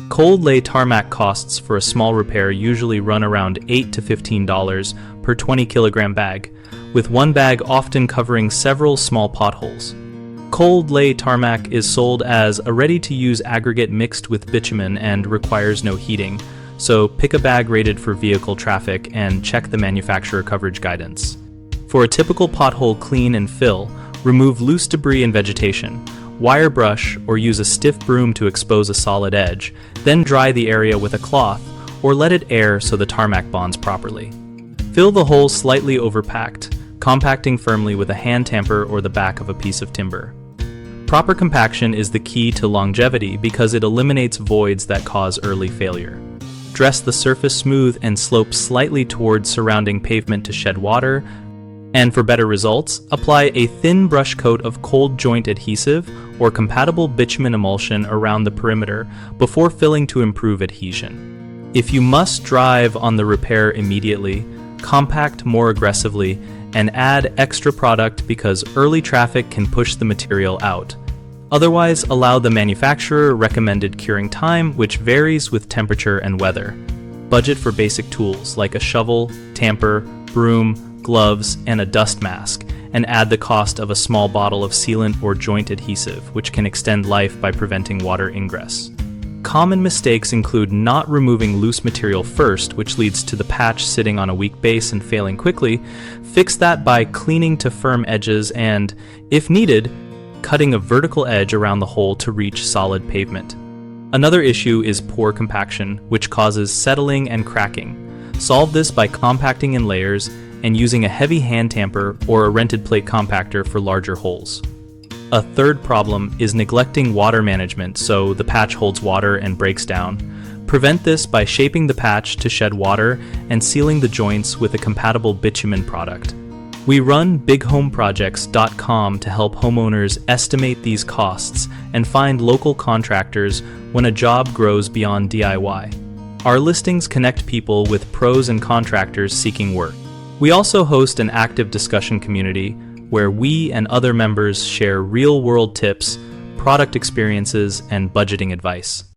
Cold lay tarmac costs for a small repair usually run around $8 to $15 per 20 kilogram bag, with one bag often covering several small potholes. Cold lay tarmac is sold as a ready-to-use aggregate mixed with bitumen and requires no heating, so pick a bag rated for vehicle traffic and check the manufacturer coverage guidance. For a typical pothole clean and fill, remove loose debris and vegetation, wire brush or use a stiff broom to expose a solid edge, then dry the area with a cloth or let it air so the tarmac bonds properly. Fill the hole slightly overpacked, compacting firmly with a hand tamper or the back of a piece of timber. Proper compaction is the key to longevity because it eliminates voids that cause early failure. Dress the surface smooth and slope slightly towards surrounding pavement to shed water, and for better results, apply a thin brush coat of cold joint adhesive or compatible bitumen emulsion around the perimeter before filling to improve adhesion. If you must drive on the repair immediately, compact more aggressively and add extra product because early traffic can push the material out. Otherwise, allow the manufacturer recommended curing time, which varies with temperature and weather. Budget for basic tools like a shovel, tamper, broom, gloves, and a dust mask, and add the cost of a small bottle of sealant or joint adhesive, which can extend life by preventing water ingress. Common mistakes include not removing loose material first, which leads to the patch sitting on a weak base and failing quickly. Fix that by cleaning to firm edges and, if needed, cutting a vertical edge around the hole to reach solid pavement. Another issue is poor compaction, which causes settling and cracking. Solve this by compacting in layers and using a heavy hand tamper or a rented plate compactor for larger holes. A third problem is neglecting water management so the patch holds water and breaks down. Prevent this by shaping the patch to shed water and sealing the joints with a compatible bitumen product. We run bighomeprojects.com to help homeowners estimate these costs and find local contractors when a job grows beyond DIY. Our listings connect people with pros and contractors seeking work. We also host an active discussion community where we and other members share real-world tips, product experiences, and budgeting advice.